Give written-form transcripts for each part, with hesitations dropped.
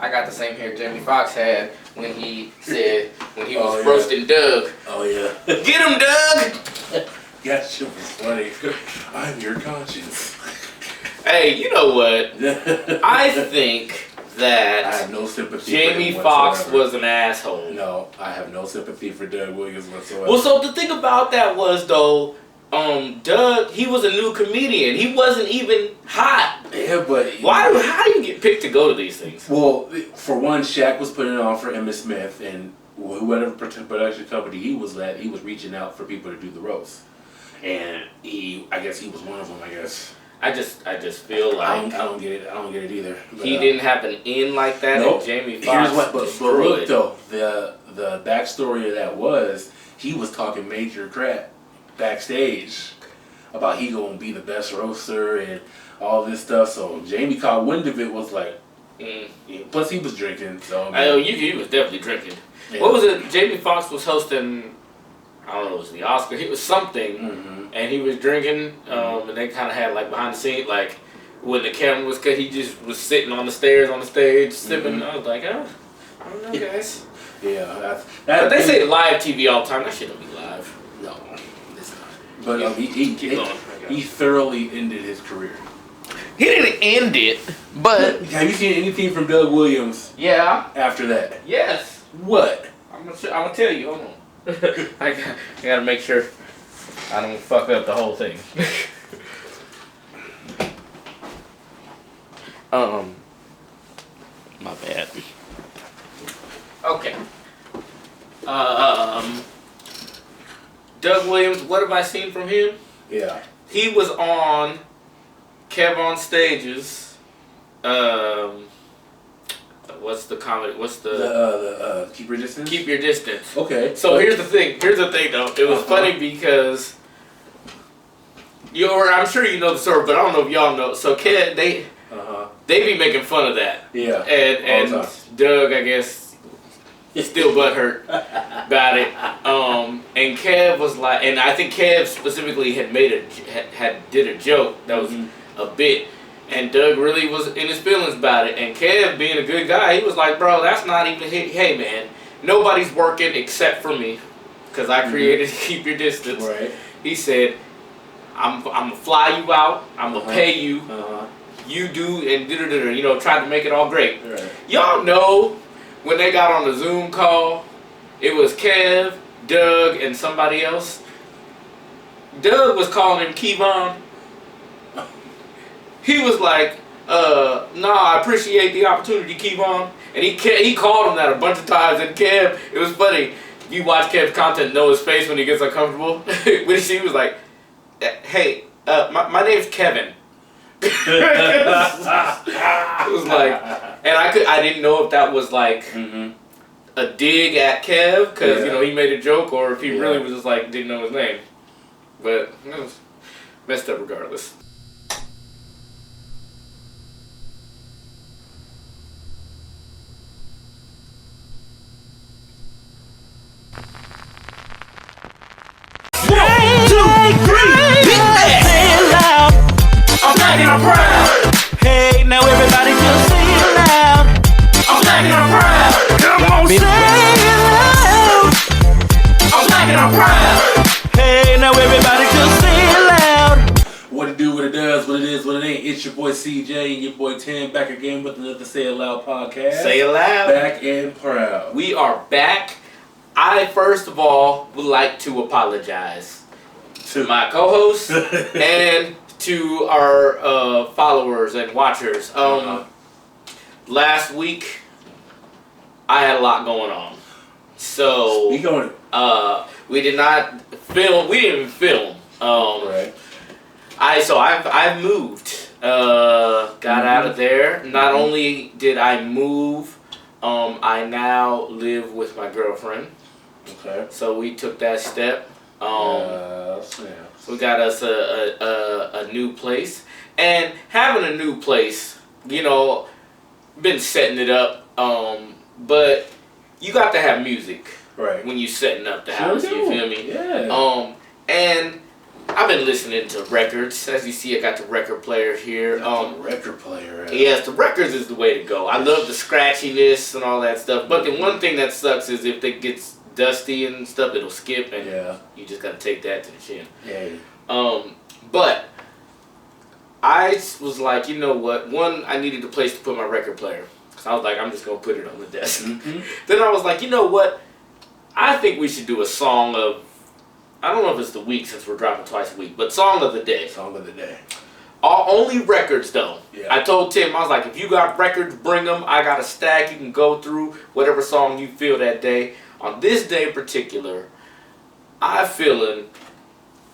I got the same hair Jamie Foxx had when he said, when he was roasting Doug. Oh, yeah. Get him, Doug! That shit was funny. I'm your conscience. Hey, you know what? I think that I have no sympathy Jamie for him Foxx whatsoever. was an asshole. No, I have no sympathy for Doug Williams whatsoever. Well, so the thing about that was, though, Doug, he was a new comedian. He wasn't even hot. Yeah, but... How do you get picked to go to these things? Well, for one, Shaq was putting it on for Emmitt Smith, and whatever production company he was at, he was reaching out for people to do the roast. And I guess he was one of them, I guess. I just feel like I don't get it. I don't get it either. But, he didn't have an in like that, nope. and Jamie Foxx Here's what, but look it. though, the backstory of that was he was talking major crap backstage about he gonna be the best roaster and all this stuff. So Jamie caught wind of it, was like, plus he was drinking. So I know he was definitely drinking. Yeah. What was it? Jamie Foxx was hosting. I don't know, it was the Oscar. It was something, and he was drinking, and they kind of had like behind the scenes, like when the camera was cut, he just was sitting on the stairs on the stage sipping. I was like, oh, I don't know, guys. Yeah, But they say live TV all the time. That shit don't be live. No, it's not. But he thoroughly ended his career. He didn't end it, but Have you seen anything from Doug Williams yeah, after that? yes. What? I'm gonna tell you. Hold on. I gotta make sure I don't fuck up the whole thing. My bad. Okay. Doug Williams, what have I seen from him? Yeah. He was on Kev on Stages. What's the comedy? What's The Keep Your Distance? Keep Your Distance. Okay. So here's the thing. Here's the thing, though. It was funny because I'm sure you know the story, but I don't know if y'all know. So Kev, they be making fun of that. Yeah. And Doug, I guess, is still butthurt about it. And Kev was like, and I think Kev specifically had did a joke that was a bit. And Doug really was in his feelings about it. And Kev, being a good guy, he was like, bro, that's not even... Hey, man, nobody's working except for me. Because I created Keep Your Distance. Right. He said, I'm going to fly you out. I'm going to pay you. You do, and tried to make it all great. Right. Y'all know when they got on the Zoom call, it was Kev, Doug, and somebody else. Doug was calling him Kevon. He was like, I appreciate the opportunity, Kevon. And he called him that a bunch of times. And Kev, it was funny. If you watch Kev's content, know his face when he gets uncomfortable. When he was like, hey, my name's Kevin. It was like, and I didn't know if that was like a dig at Kev, because, he made a joke, or if he really was just like, didn't know his name. But it was messed up regardless. I'm proud. Hey, now everybody just say it loud. I'm black and I'm proud. Come on, say it loud. I'm black and I'm proud. Hey, now everybody just say it loud. What it do, what it does, what it is, what it ain't. It's your boy CJ and your boy Tim back again with another Say It Loud podcast. Say it loud. Back and proud. We are back. I first of all would like to apologize to my co-host and to our followers and watchers. Last week I had a lot going on, so we did not film. We didn't even film. Right. I've moved. Got out of there. Not only did I move, I now live with my girlfriend. Okay. So we took that step. Yeah. We got us a new place, and having a new place, been setting it up. But you got to have music, right, when you setting up the house. You feel me? Yeah. And I've been listening to records. As you see, I got the record player here. Record player. Yes, the records is the way to go. I love the scratchiness and all that stuff. But the one thing that sucks is if it gets dusty and stuff, it'll skip, and you just gotta take that to the chin. Yeah. But I was like, you know what? One, I needed a place to put my record player. So I was like, I'm just gonna put it on the desk. Mm-hmm. Then I was like, you know what? I think we should do a song of, I don't know if it's the week since we're dropping twice a week, but song of the day. Song of the day. Only records though. Yeah. I told Tim, I was like, if you got records, bring them. I got a stack. You can go through whatever song you feel that day. On this day in particular, I'm feeling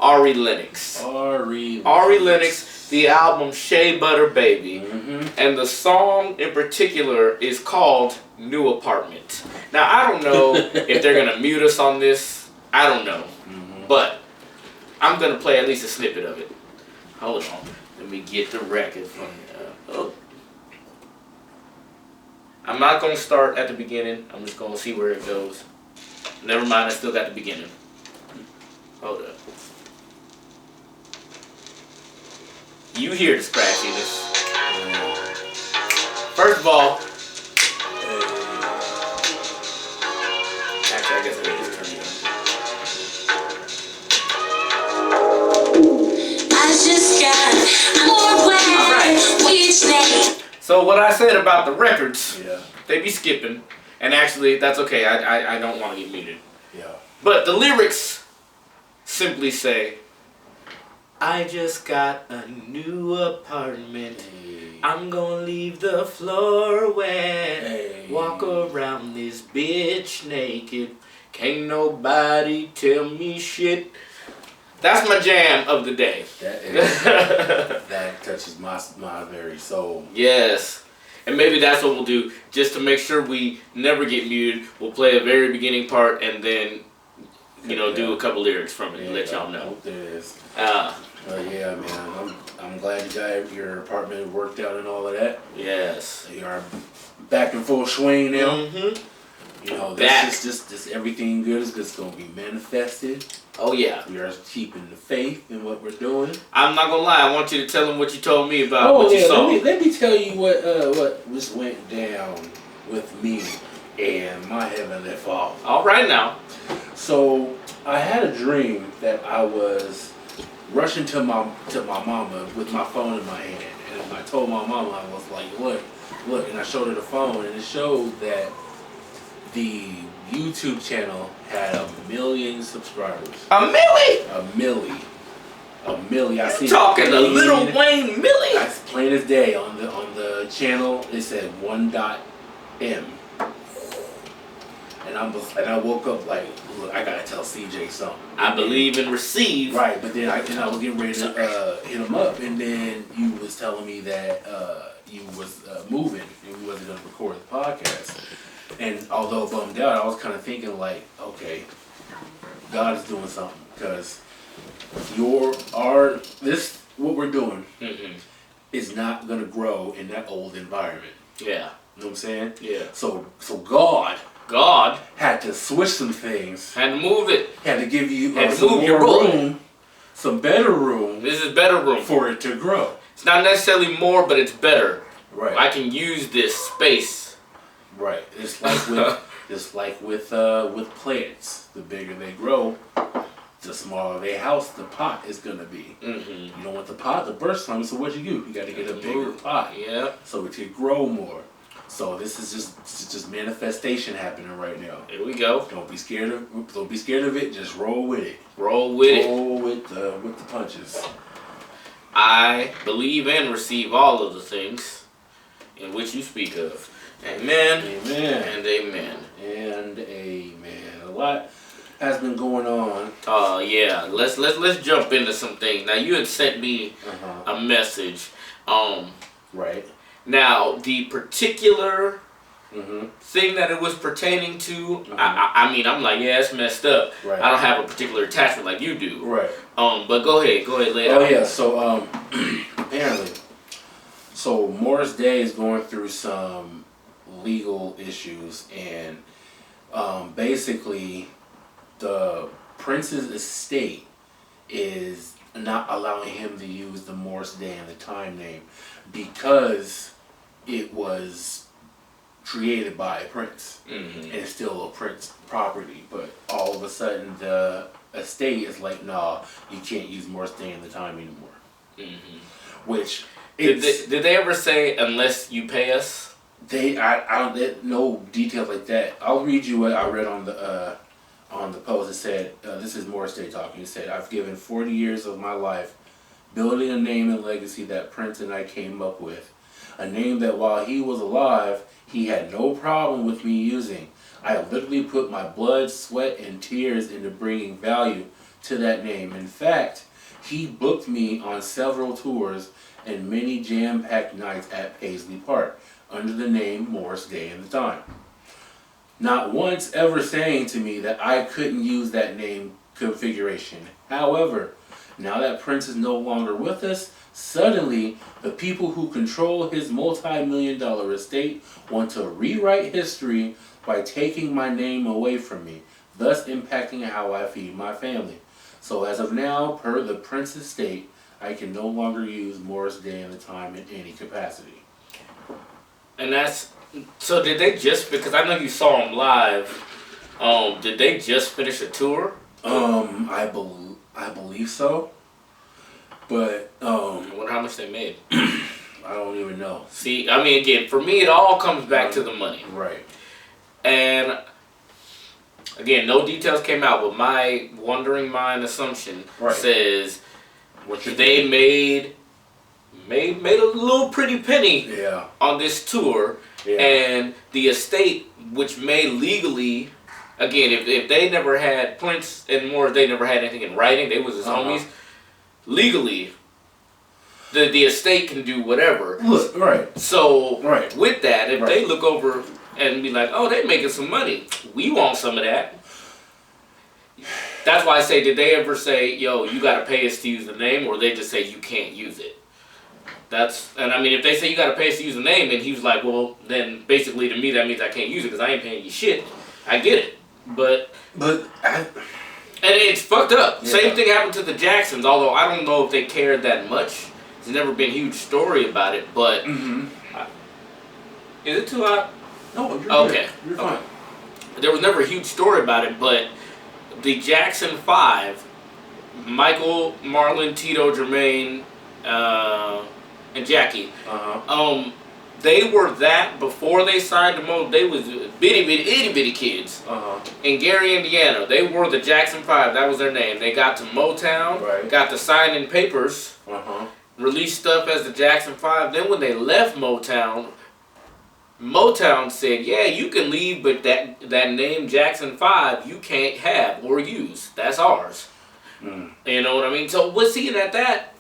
Ari Lennox. Ari Lennox, the album Shea Butter Baby. Mm-hmm. And the song in particular is called New Apartment. Now, I don't know if they're going to mute us on this. I don't know. Mm-hmm. But I'm going to play at least a snippet of it. Hold on. Let me get the record from you. I'm not going to start at the beginning. I'm just going to see where it goes. Never mind, I still got the beginning. Hold up. You hear the scratchiness. First of all, actually, I guess I can just turn it on. I just got more Alright. So what I said about the records, Yeah. they be skipping, and actually that's okay. I don't want to get muted. Yeah. But the lyrics simply say, I just got a new apartment. Hey. I'm gonna leave the floor wet. Hey. Walk around this bitch naked. Can't nobody tell me shit. That's my jam of the day. That touches my very soul. Yes. And maybe that's what we'll do. Just to make sure we never get muted, we'll play a very beginning part and then, do a couple lyrics from it and let y'all know. There it is. Yeah, man. I'm glad you got your apartment worked out and all of that. Yes. You are back in full swing now. Mm-hmm. This everything good is just gonna be manifested. Oh yeah. We are keeping the faith in what we're doing. I'm not gonna lie. I want you to tell them what you told me about what you saw. Let me tell you what just went down with me and my Heavenly Father. All right now. So I had a dream that I was rushing to my mama with my phone in my hand, and I told my mama, I was like, look, and I showed her the phone, and it showed that the YouTube channel had 1 million subscribers. A milli? A milli. I see. Talking a Little Wayne milli. That's plain as day on the channel. It said 1.M. And I woke up like, look, I gotta tell CJ something. I believe and receive. Right, but then I was getting ready to hit him up, and then you was telling me that you was moving and we wasn't gonna record the podcast. And although bummed out, I was kind of thinking like, okay, God is doing something, because what we're doing is not gonna grow in that old environment. Yeah. You know what I'm saying? Yeah. So God had to switch some things. Had to move it. Had to give you some more your room, some better room. This is better room for it to grow. It's not necessarily more, but it's better. Right. I can use this space. Right. It's like with plants. The bigger they grow, the smaller their house, the pot is gonna be. You don't want the pot to burst from, so what you do? You got to get a bigger pot. Yeah. So it can grow more. So this is just manifestation happening right now. Here we go. Don't be scared of it. Just roll with it. Roll with the punches. I believe and receive all of the things in which you speak of. Amen. Amen. And amen. And amen. A lot has been going on. Yeah. Let's jump into some things. Now you had sent me a message. Right. Now the particular thing that it was pertaining to, I mean, I'm like, yeah, it's messed up. Right. I don't have a particular attachment like you do. Right. But go ahead, lay it out. Oh yeah. So apparently, so Morris Day is going through some legal issues, and basically the Prince's estate is not allowing him to use the Morris Day and the Time name because it was created by Prince and it's still a Prince property. But all of a sudden, the estate is like, nah, you can't use Morris Day and the Time anymore. Which did they ever say unless you pay us? I don't no details like that. I'll read you what I read on the post. It said, this is Morris Day talking. It said, I've given 40 years of my life building a name and legacy that Prince and I came up with. A name that while he was alive, he had no problem with me using. I have literally put my blood, sweat, and tears into bringing value to that name. In fact, he booked me on several tours and many jam-packed nights at Paisley Park under the name Morris Day and the Time. Not once ever saying to me that I couldn't use that name configuration. However, now that Prince is no longer with us, suddenly the people who control his multi-million-dollar estate want to rewrite history by taking my name away from me, thus impacting how I feed my family. So as of now, per the Prince estate, I can no longer use Morris Day and the Time in any capacity. And that's, so did they just, because I know you saw him live, did they just finish a tour? I believe so. But, I wonder how much they made. I don't even know. See, I mean, again, for me, it all comes back to the money. Right. And, again, no details came out, but my wandering mind assumption says they made a little pretty penny on this tour, and the estate, which made legally, again, if they never had, Prince and Morris, they never had anything in writing, they was his homies, legally, the estate can do whatever. So, with that, if they look over and be like, oh, they making some money, we want some of that. That's why I say, did they ever say, yo, you got to pay us to use the name, or they just say you can't use it? And I mean, if they say you got to pay us to use the name, and he was like, well, then basically to me that means I can't use it because I ain't paying you shit. I get it, and it's fucked up. Yeah. Same thing happened to the Jacksons, although I don't know if they cared that much. There's never been a huge story about it, but is it too hot? No, you're okay. Good. You're fine. There was never a huge story about it, but the Jackson 5, Michael, Marlon, Tito, Jermaine, and Jackie, they were that before they signed to Mo. They was itty bitty kids. In Gary, Indiana, they were the Jackson 5. That was their name. They got to Motown, got to sign in papers, released stuff as the Jackson 5. Then when they left Motown said, yeah, you can leave, but that name Jackson 5 you can't have or use. That's ours. You know what I mean? So what's seeing at that?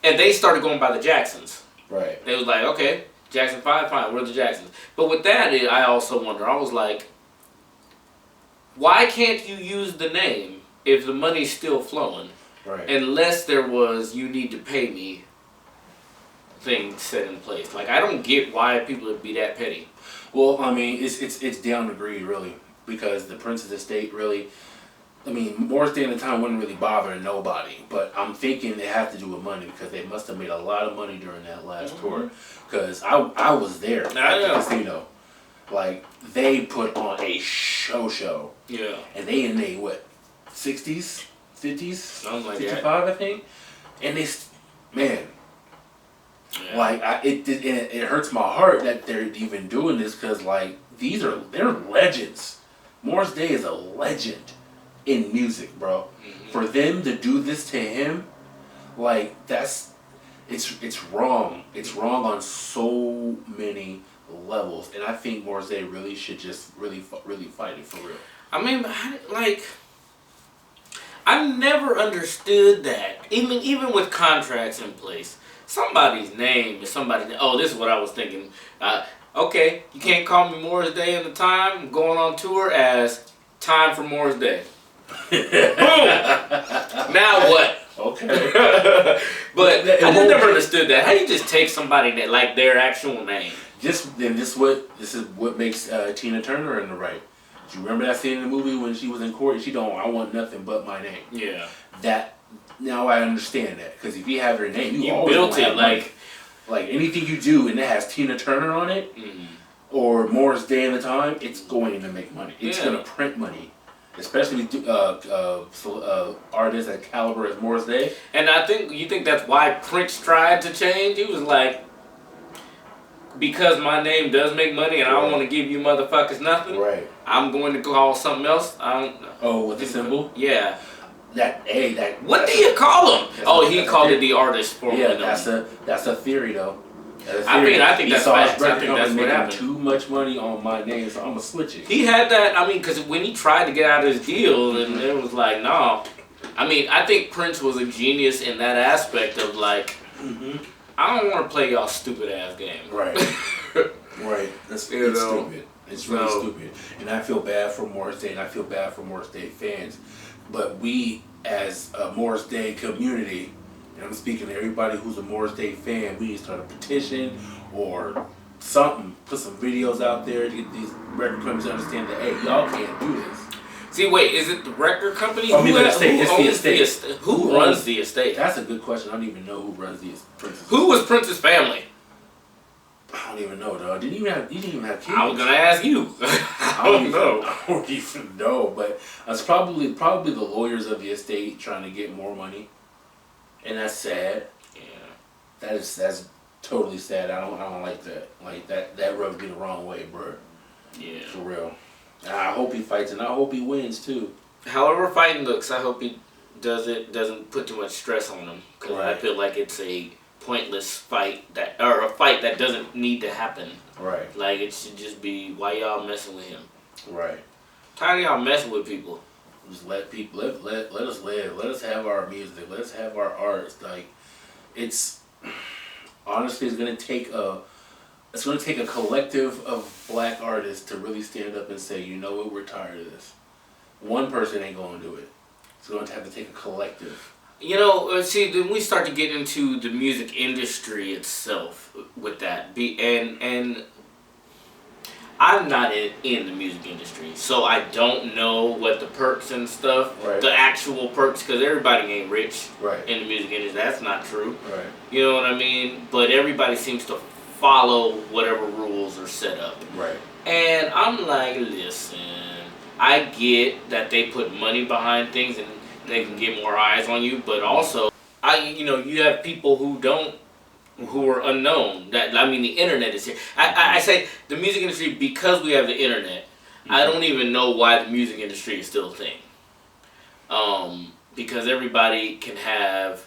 And they started going by the Jacksons. Right. They was like, okay, Jackson 5, fine, we're the Jacksons. But with that, I also wonder, I was like, why can't you use the name if the money's still flowing? Right. Unless there was, you need to pay me thing set in place. Like, I don't get why people would be that petty. Well, I mean, it's down to greed, really, because the Prince's estate really, I mean, Morris Day and the Time wouldn't really bother nobody, but I'm thinking it has to do with money because they must have made a lot of money during that last tour. Because I was there at the casino. Like, they put on a show. Yeah. And they in their, 60s, 50s? Something like 55, that. I think. And they, man. Yeah. Like, it hurts my heart that they're even doing this because, like, they're legends. Morris Day is a legend in music, bro. For them to do this to him, like, it's wrong. It's wrong on so many levels, and I think Morris Day really should just really fight it for real. I mean, like, I never understood that. Even with contracts in place. Somebody's name is somebody. Oh, this is what I was thinking. Okay, you can't call me Morris Day in the Time. I'm going on tour as Time for Morris Day. Boom! Now what? Okay. But I just never understood that. How you just take somebody that like their actual name? This is what makes Tina Turner in the right. Do you remember that scene in the movie when she was in court? I want nothing but my name. Yeah. Now I understand that because if you have your name, You always built gonna it have money. Like anything you do and it has Tina Turner on it or Morris Day and the Time, it's going to make money. It's Yeah. going to print money, especially artists at caliber as Morris Day. And I think you think that's why Prince tried to change. He was like, because my name does make money, and I don't want to give you motherfuckers nothing. Right. I'm going to call something else. I don't. Oh, with the symbol? Yeah. That What do you call him? He called it the artist for Yeah, that's a theory though. I think he that's saw his facts. I record think company that's what making happened. too much money on my name, so I'm gonna switch it. He had that. I mean, because when he tried to get out of his deal, and it was like, no. I mean, I think Prince was a genius in that aspect of like, I don't want to play y'all stupid ass game. Right. Right. It's stupid. It's really stupid. And I feel bad for Morris Day, and I feel bad for Morris Day fans. But we, as a Morris Day community, and I'm speaking to everybody who's a Morris Day fan, we need to start a petition or something, put some videos out there to get these record companies to understand that, hey, y'all can't do this. See, wait, is it the record company? I mean, the estate. It's the estate. Who runs the estate? That's a good question. I don't even know who runs the Prince's. Who was Prince's family? I don't even know, dog. He didn't even have kids. I was gonna ask you. I don't know. I don't even know, but it's probably the lawyers of the estate trying to get more money, and that's sad. Yeah. That's totally sad. I don't like that. Like that rubs me the wrong way, bro. Yeah. For real. And I hope he fights, and I hope he wins too. However fighting looks, I hope he doesn't put too much stress on him, because I Right. feel like it's a pointless fight or a fight that doesn't need to happen. Right. Like, it should just be, why y'all messing with him? Right. Tired of y'all messing with people. Just let people let us live. Let us have our music. Let us have our art. Like, it's honestly, it's gonna take a collective of black artists to really stand up and say, you know what, we're tired of this. One person ain't gonna do it. It's going to have to take a collective. You know, see, then we start to get into the music industry itself with that. And I'm not in the music industry, so I don't know what the perks and stuff, Right. the actual perks, because everybody ain't rich Right. in the music industry. That's not true. Right. You know what I mean? But everybody seems to follow whatever rules are set up. Right. And I'm like, listen, I get that they put money behind things and they can get more eyes on you, but also, you have people who are unknown. The internet is here. I say the music industry, because we have the internet, I don't even know why the music industry is still a thing. Because everybody can have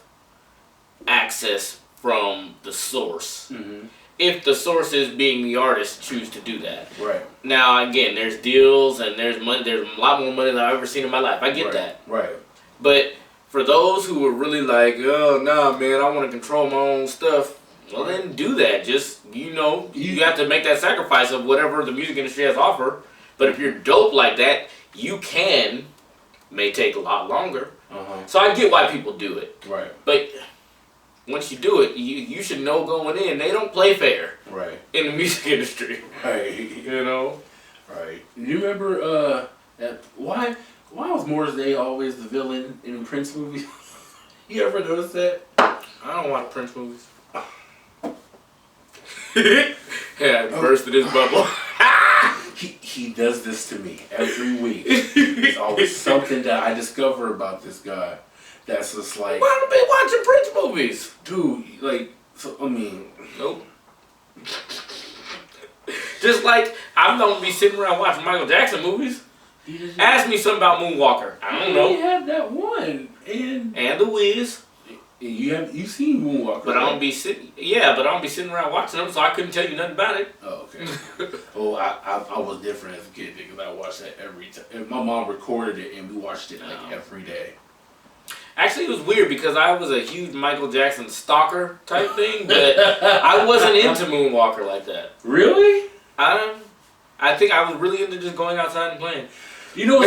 access from the source. Mm-hmm. If the source is being the artist, choose to do that. Right. Now, again, there's deals and there's money. There's a lot more money than I've ever seen in my life. I get Right. that. Right. But for those who are really like, oh, nah, man, I want to control my own stuff, well, then do that. Just, you have to make that sacrifice of whatever the music industry has to offer. But if you're dope like that, may take a lot longer. Uh-huh. So I get why people do it. Right. But once you do it, you should know going in, they don't play fair Right. in the music industry. Right. You know? Right. You remember why was Morris Day always the villain in Prince movies? You ever notice that? I don't watch Prince movies. Yeah, bursted his bubble. He does this to me every week. There's always something that I discover about this guy that's just like, Why don't they watching Prince movies? dude, like, so, I mean, Nope. Just like I'm gonna be sitting around watching Michael Jackson movies. Ask me something about Moonwalker. I don't You know. have that one, and The Wiz. you've seen Moonwalker, But I right? don't be sitting around watching them, so I couldn't tell you nothing about it. Oh, okay. Oh, I was different as a kid because I watched that every time. My mom recorded it and we watched it like every day. Actually, it was weird because I was a huge Michael Jackson stalker type thing, but I wasn't into Moonwalker like that. Really? I think I was really into just going outside and playing. You know,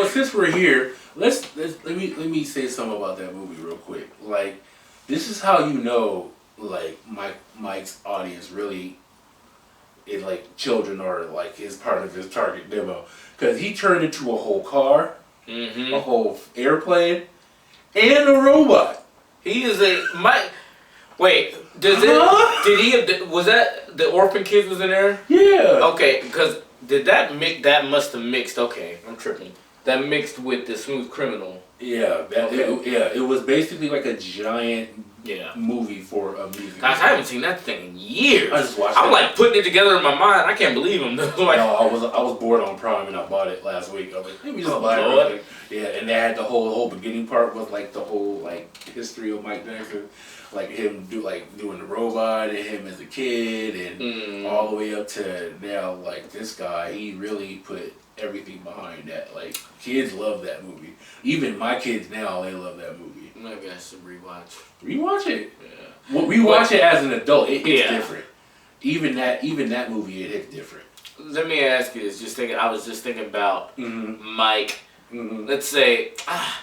since we're here, let me say something about that movie real quick. Like, this is how you know, like, Mike's audience really is like children or like is part of his target demo, because he turned into a whole car, Mm-hmm. a whole airplane, And a robot. He is a Mike. Wait, was that the orphan kids was in there? Yeah. Okay, because that must have mixed. Okay, I'm tripping. That mixed with the Smooth Criminal. Yeah, it was basically like a giant movie for a music. Gosh, I haven't seen that thing in years. I just watched I'm like putting it together in my mind. I can't believe them. Like, no, I was bored on Prime and I bought it last week. I was like, let me just buy it. Real quick. Yeah, and they had the whole beginning part was like the whole like history of Mike Jackson, like him doing the robot and him as a kid and all the way up to now. Like this guy, he really put everything behind that. Like kids love that movie. Even my kids now, they love that movie. Maybe I should rewatch. Rewatch it. Yeah. Well, rewatch it as an adult. It hits different. Even that movie, it hits different. Let me ask you this. I was just thinking about Mike. Let's say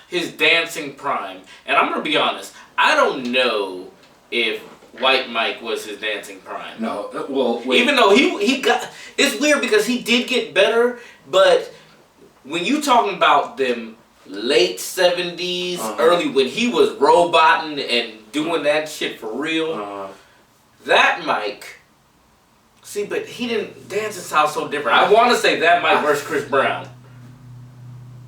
his dancing prime, and I'm gonna be honest. I don't know if White Mike was his dancing prime. No, well, wait. Even though he got, it's weird because he did get better, but when you talking about them late 70s, early when he was roboting and doing that shit for real, that Mike. See, but he didn't dancing style so different. I want to say that Mike versus Chris Brown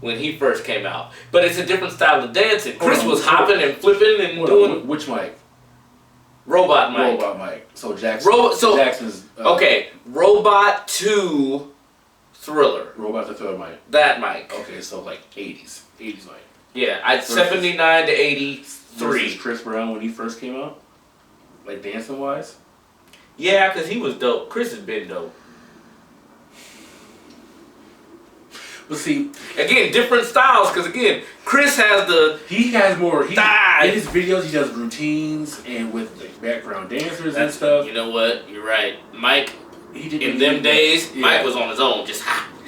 when he first came out, but it's a different style of dancing. Chris was hopping and flipping and doing. Which Mike? Robot Mike. Robot Mike. So Jackson. Jackson's. Okay, Robot to Thriller. Robot to Thriller Mike. That Mike. Okay, so like 80s Mike. Yeah, I'd 79 to 83. Versus Chris Brown when he first came out, like dancing wise. Yeah, cause he was dope. Chris has been dope. But see, again, different styles. Cause again, Chris has the. He has more. In his videos, he does routines and with like background dancers and stuff. You know what? You're right. Mike. In them days, Mike was on his own, just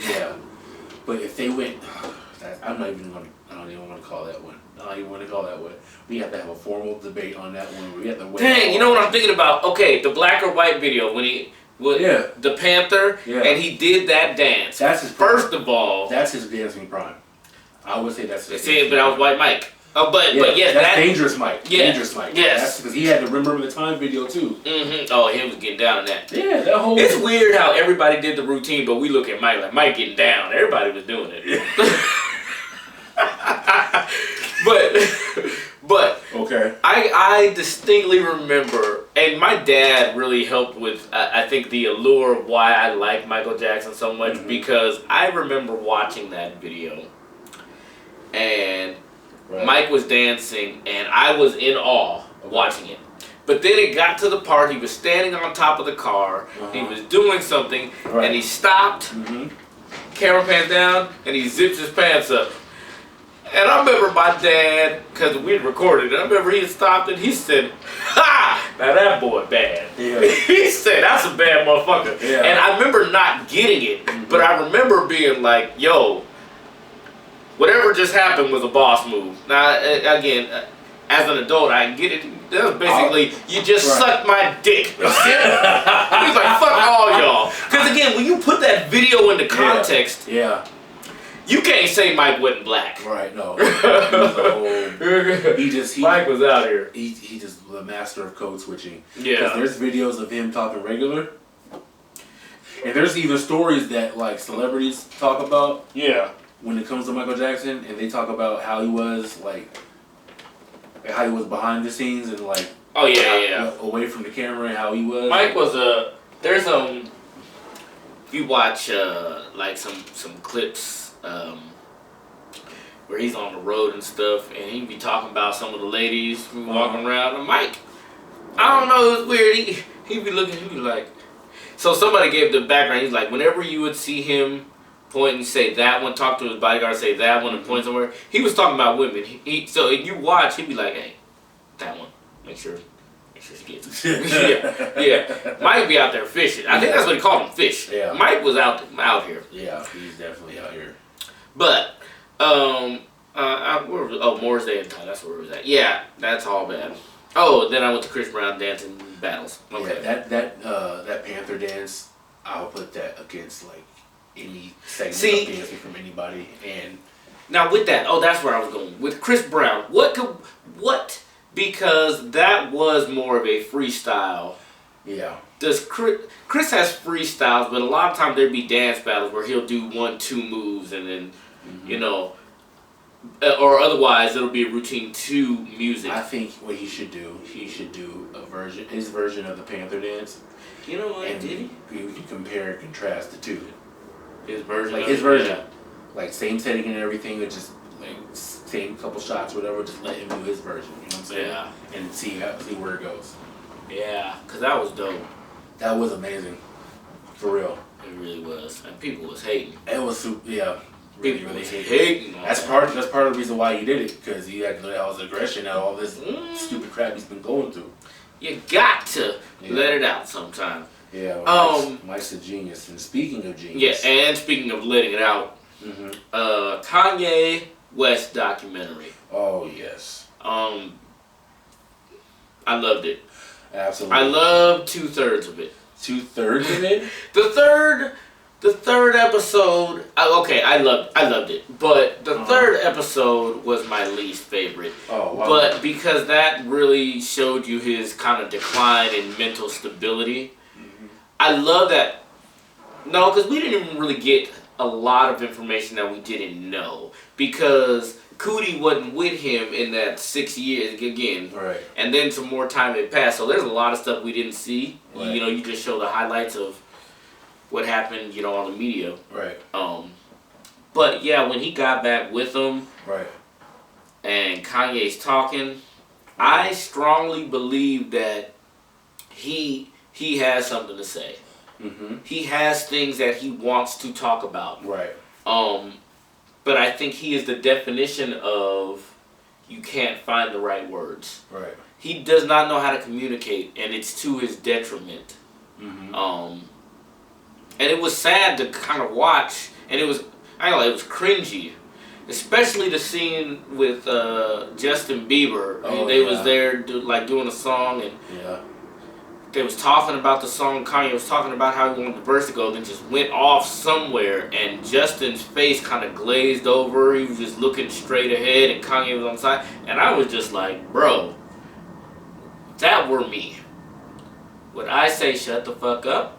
Yeah. But if they went, I don't even want to call that one. I don't even want to call that one. We have to have a formal debate on that one. We have to wait. Dang, you know what I'm thinking about? Okay, the black or white video when he the Panther and he did that dance. That's his first of all. That's his dancing prime. I would say that's his. But I was White Mike. But yeah, that's Dangerous Mike. Yeah, Dangerous Mike. Yes, because he had to Remember the Time video too. Oh, he was getting down in that. Yeah, that whole. It's weird how everybody did the routine, but we look at Mike like Mike getting down. Everybody was doing it. but okay. I distinctly remember, and my dad really helped with I think the allure of why I like Michael Jackson so much because I remember watching that video, and. Right. Mike was dancing, and I was in awe watching it. But then it got to the part he was standing on top of the car, he was doing something, and he stopped, camera pans down, and he zips his pants up. And I remember my dad, because we'd recorded it, I remember he had stopped and he said, "Ha! Now that boy bad." Yeah. He said, "That's a bad motherfucker." Yeah. And I remember not getting it, but I remember being like, yo, whatever just happened was a boss move. Now, again, as an adult, I get it. That was basically, you just sucked my dick. He's like, fuck all y'all. Because again, when you put that video into context, you can't say Mike wasn't black. Right, no. Mike was out here. He just the master of code switching. Yeah. Because there's videos of him talking regular. And there's even stories that like celebrities talk about. Yeah. When it comes to Michael Jackson, and they talk about how he was behind the scenes and like away from the camera and how he was. Mike was there's if you watch like some clips where he's on the road and stuff, and he'd be talking about some of the ladies walking around. And Mike, I don't know, it was weird. He'd be looking, he'd be like, so somebody gave the background. He's like, whenever you would see him point and say that one, talk to his bodyguard, say that one, and point somewhere. He was talking about women. So if you watch, he'd be like, "Hey, that one, make sure she gets it." yeah. Mike be out there fishing. I think that's what he called him, fish. Yeah. Mike was out here. Yeah, he's definitely out here. But Moore's Day and Time. That's where it was at. Yeah, that's all bad. Oh, then I went to Chris Brown dancing battles. Okay. Yeah, that Panther dance, I'll put that against like any segment of dancing from anybody, and Now with that, that's where I was going. With Chris Brown, what? Because that was more of a freestyle. Yeah. Does Chris has freestyles, but a lot of times there'd be dance battles where he'll do 1-2 moves and then, or otherwise it'll be a routine to music. I think what he should do his version of the Panther dance. You know what? And Did he? We can compare and contrast the two. His version. Like his version, like same setting and everything, but just like same couple shots, whatever. Just let him do his version. You know what I'm saying? Yeah. And see where it goes. Yeah, cause that was dope. That was amazing, for real. It really was, and people was hating. It was super. Yeah. Really, People really was hated. hating. That's part of the reason why he did it, because he had to let out his aggression at all this stupid crap he's been going through. You got to let it out sometime. Yeah. Mike's a genius. And speaking of genius. Yeah, and speaking of letting it out, Kanye West documentary. Oh yes. I loved it. Absolutely. I loved 2/3 of it. 2/3 of it. The third episode. I loved it, but the third episode was my least favorite. Oh wow. But because that really showed you his kind of decline in mental stability. I love that. No, because we didn't even really get a lot of information that we didn't know, because Cootie wasn't with him in that 6 years again. Right. And then some more time had passed, so there's a lot of stuff we didn't see. Right. You just show the highlights of what happened, on the media. Right. But yeah, when he got back with him, right, and Kanye's talking, I strongly believe that he has something to say. Mm-hmm. He has things that he wants to talk about. Right. But I think he is the definition of you can't find the right words. Right. He does not know how to communicate, and it's to his detriment. Mm-hmm. And it was sad to kind of watch, and it was cringy. Especially the scene with Justin Bieber. They was there doing a song, and they was talking about the song. Kanye was talking about how he wanted the verse to go, then just went off somewhere, and Justin's face kind of glazed over. He was just looking straight ahead, and Kanye was on the side. And I was just like, bro, if that were me, would I say shut the fuck up?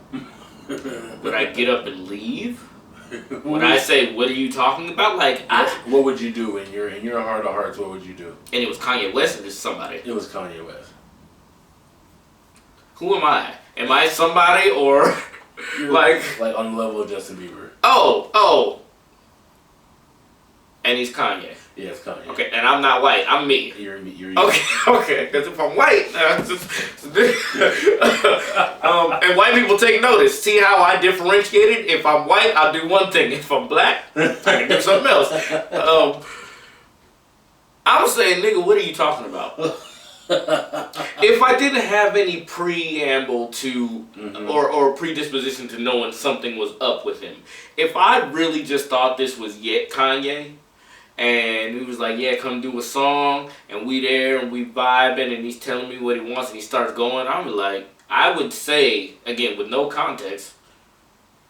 Would I get up and leave? Would I say, what are you talking about? What would you do in your heart of hearts? What would you do? And it was Kanye West or just somebody? It was Kanye West. Who am I? Am I somebody or like on the level of Justin Bieber? Oh. And he's Kanye. Yeah, it's Kanye. Okay, and I'm not white. I'm me. You're me. Okay. Because if I'm white, and white people take notice. See how I differentiated? If I'm white, I'll do one thing. If I'm black, I can do something else. I was saying, nigga, what are you talking about? If I didn't have any preamble to or predisposition to knowing something was up with him, if I really just thought this was yet Kanye, and he was like, yeah, come do a song, and we there and we vibing, and he's telling me what he wants, and he starts going, I would say, again, with no context,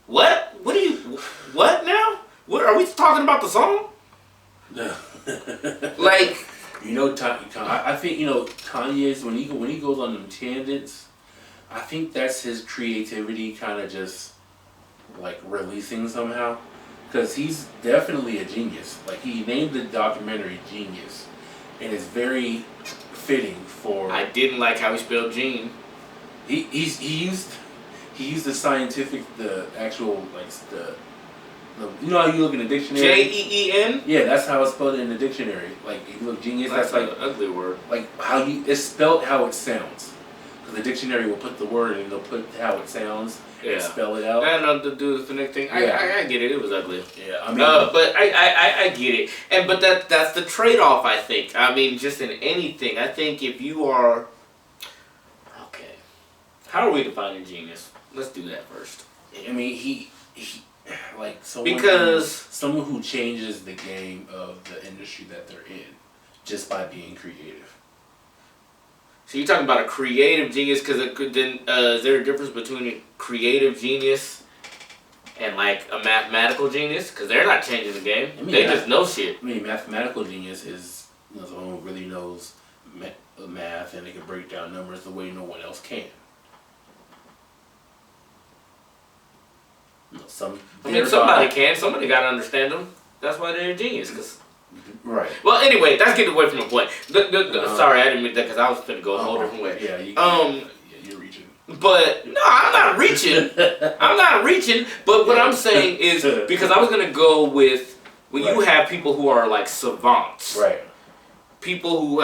what now? What are we talking about the song? No. Like, I think Kanye's when he goes on them tangents, I think that's his creativity kind of just like releasing somehow, because he's definitely a genius. Like, he named the documentary Genius, and it's very fitting for. I didn't like how he spelled Gene. He used the actual you know how you look in a dictionary? Jeen? Yeah, that's how it's spelled in the dictionary. Like, if you look Genius, that's like an ugly word. Like it's spelled how it sounds. Because the dictionary will put the word and they'll put how it sounds and spell it out. I don't know to do the phonetic thing. I get it. It was ugly. Yeah, I mean, but I get it. But that's the trade-off, I think. I mean, just in anything. I think if you are okay, how are we defining genius? Let's do that first. I mean, he like someone who changes the game of the industry that they're in just by being creative. So you're talking about a creative genius, because is there a difference between a creative genius and like a mathematical genius, because they're not changing the game. I mean, They just know shit. I mean, mathematical genius is someone who really knows math and they can break down numbers the way no one else can. Somebody can. Somebody got to understand them. That's why they're a genius. Cause, right. Well, anyway, that's getting away from the point. Sorry, I didn't mean that because I was going to go a whole different way. Yeah, you're reaching. But no, I'm not reaching. I'm not reaching. But what I'm saying is because I was going to go with when you have people who are like savants, right? People who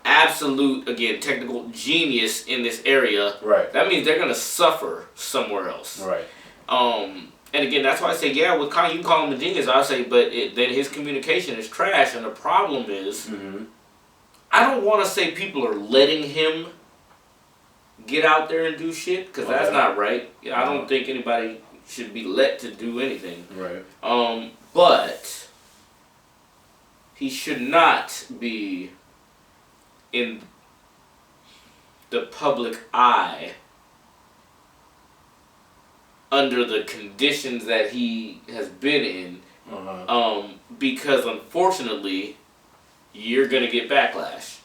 absolute technical genius in this area, right? That means they're going to suffer somewhere else, right? And again, that's why I say, with Kanye, you can call him a genius. I say, but then his communication is trash, and the problem is, I don't want to say people are letting him get out there and do shit, because that's not right. I don't think anybody should be let to do anything. Right. But he should not be in the public eye under the conditions that he has been in, because unfortunately, you're going to get backlash.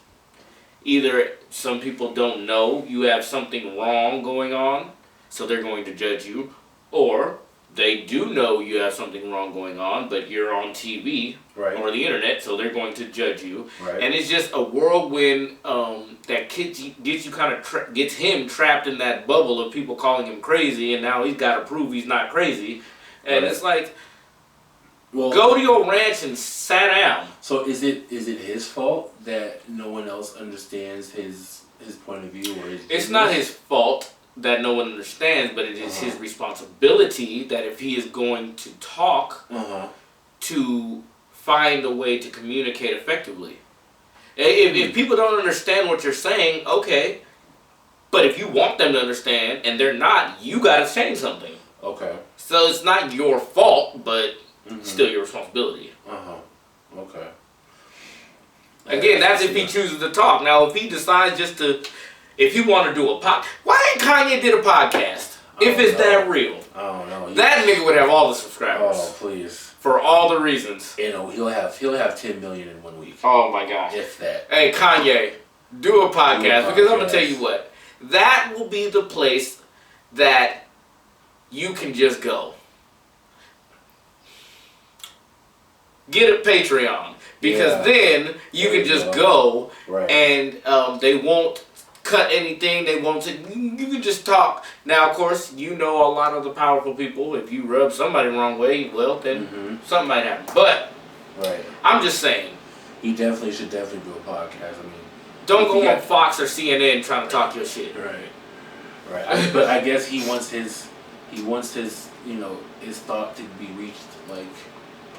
Either some people don't know you have something wrong going on, so they're going to judge you, or they do know you have something wrong going on, but you're on TV or the internet, so they're going to judge you. Right. And it's just a whirlwind that gets him trapped in that bubble of people calling him crazy, and now he's got to prove he's not crazy. And it's like, go to your ranch and sit down. So is it his fault that no one else understands his point of view, or it's not his fault that no one understands, but it is his responsibility that if he is going to talk, to find a way to communicate effectively. If people don't understand what you're saying, okay, but if you want them to understand and they're not, you gotta change something. Okay. So it's not your fault, but still your responsibility. Okay. Again, that's if he chooses to talk. Now, if he decides if you want to do a podcast, why ain't Kanye did a podcast? If it's that real. I don't know. That nigga would have all the subscribers. Oh, please. For all the reasons. He'll have 10 million in 1 week. Oh my gosh. If that. Hey, Kanye, do a podcast, because I'm going to tell you what. That will be the place that you can just go. Get a Patreon. Because then you can just go and they won't cut anything. They won't say, you can just talk. Now, of course, you know a lot of the powerful people. If you rub somebody the wrong way, well, then something might happen. But I'm just saying. He should definitely do a podcast. I mean, don't go on Fox or CNN trying to talk your shit. Right. But I guess he wants his his thought to be reached like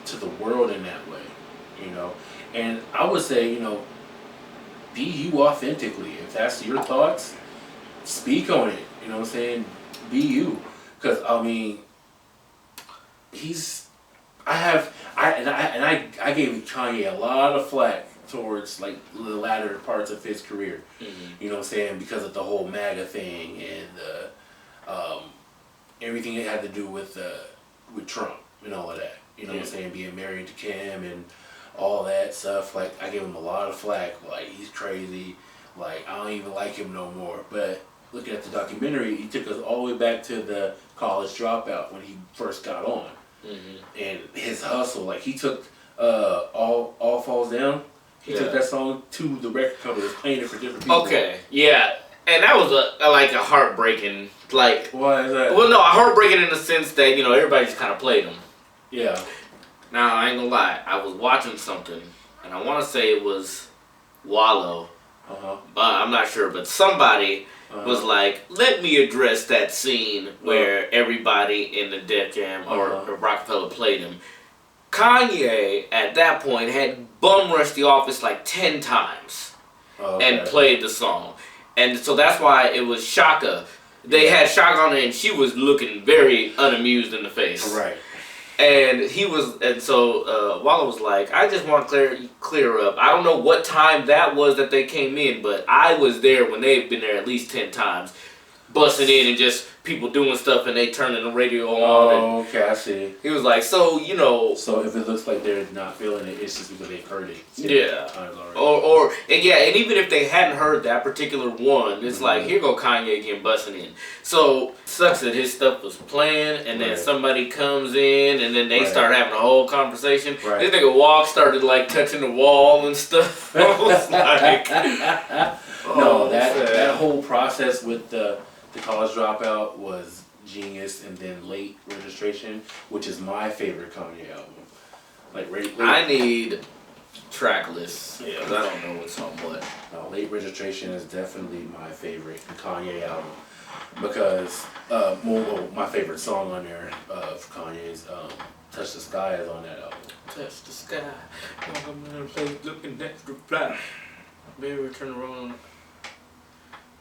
to the world in that way. And I would say, be you authentically. If that's your thoughts, speak on it. You know what I'm saying? Be you. Because, I mean, I gave Kanye a lot of flack towards, like, the latter parts of his career. You know what I'm saying? Because of the whole MAGA thing and everything it had to do with Trump and all of that. You know what I'm saying? Being married to Kim and all that stuff. Like, I gave him a lot of flack. Like, he's crazy. Like, I don't even like him no more. But looking at the documentary, he took us all the way back to the College Dropout when he first got on. And his hustle. Like, he took All Falls Down. He took that song to the record company. Was playing it for different people. Okay, yeah. And that was a heartbreaking, like... Why is that? Well, no, heartbreaking in the sense that, everybody just kind of played him. Yeah. Now, I ain't gonna lie. I was watching something, and I want to say it was Wallow. But I'm not sure. But somebody was like, let me address that scene where everybody in the Def Jam or Rockefeller played him. Kanye, at that point, had bum rushed the office like 10 times and played the song. And so that's why it was Shaka. They had Shaka on it, and she was looking very unamused in the face. Right. And so Wallow was like, I just want to clear up. I don't know what time that was that they came in, but I was there when they've been there at least 10 times. busting in and just people doing stuff and they turning the radio on. Oh, okay, I see. He was like, so So if it looks like they're not feeling it, it's just because they've heard it. Yeah. Already. And even if they hadn't heard that particular one, it's like, here go Kanye again busting in. So sucks that his stuff was playing and then somebody comes in and then they start having a whole conversation. This nigga started like touching the wall and stuff. I was like, no, that whole process with the college dropout was genius, and then Late Registration, which is my favorite Kanye album. Like I need track lists. Yeah, I don't know what's on what. No, Late Registration is definitely my favorite Kanye album because my favorite song on there of Kanye's "Touch the Sky" is on that album. Touch the sky, I'm in a place looking extra fly. Baby, return the road.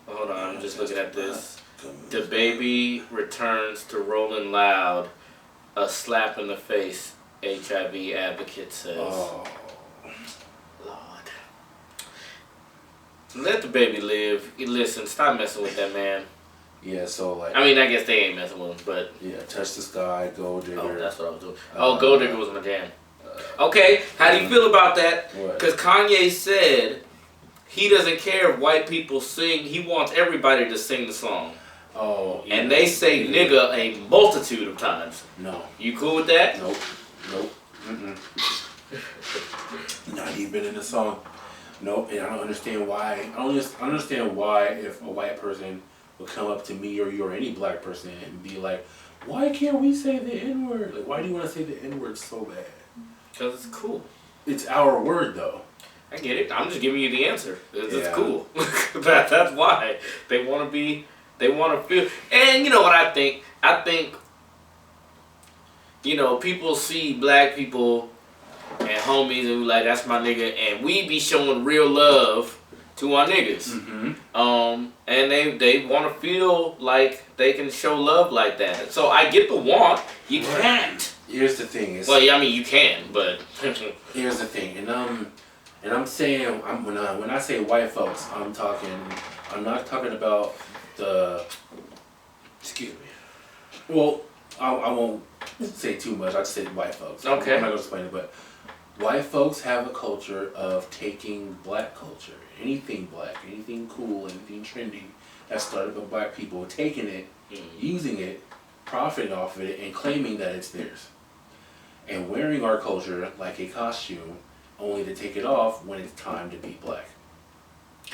Hold on, I'm just looking at this. The baby returns to Rolling Loud, a slap in the face, HIV advocate says. Oh. Lord. Let the baby live. Listen, stop messing with that man. Yeah, so like. I mean, I guess they ain't messing with him, but. Yeah, Touch the Sky, Gold Digger. Oh, that's what I was doing. Gold Digger was my jam. Okay, how do you feel about that? Because Kanye said he doesn't care if white people sing. He wants everybody to sing the song. Oh, yeah. And they say nigga a multitude of times. No. You cool with that? Nope. Not even in the song. Nope. And I don't understand why. I don't understand why if a white person would come up to me or any black person and be like, why can't we say the N-word? Like, why do you want to say the N-word so bad? Because it's cool. It's our word, though. I get it. I'm just giving you the answer. It's cool. That's why. They want to be, they want to feel. And you know what I think? I think, people see black people and homies and be like, that's my nigga. And we be showing real love to our niggas. Mm-hmm. And they want to feel like they can show love like that. So I get the want. You can't. Here's the thing. Well, yeah, I mean, you can, but. Here's the thing. And I'm saying, when I say white folks, I'm not talking about the. Excuse me. Well, I won't say too much. I just said white folks. Okay. I'm not gonna explain it, but white folks have a culture of taking black culture, anything black, anything cool, anything trendy that started by black people, taking it, using it, profiting off of it, and claiming that it's theirs, and wearing our culture like a costume, only to take it off when it's time to be black.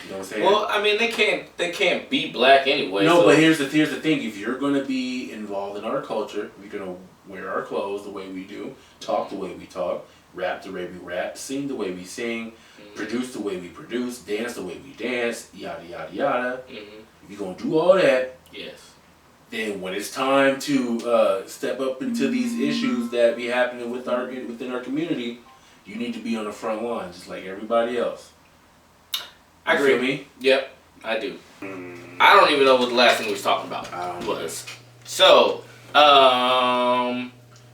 You know what I'm saying? Well, I mean, they can't be black anyway. No, so. but here's the thing. If you're gonna be involved in our culture, you're gonna wear our clothes the way we do, talk the way we talk, rap the way we rap, sing the way we sing, produce the way we produce, dance the way we dance, yada yada yada. If you're gonna do all that, yes. Then when it's time to step up into these issues that be happening within our community, you need to be on the front line, just like everybody else. I agree. You feel me? Yep, I do. I don't even know what the last thing we was talking about was. So,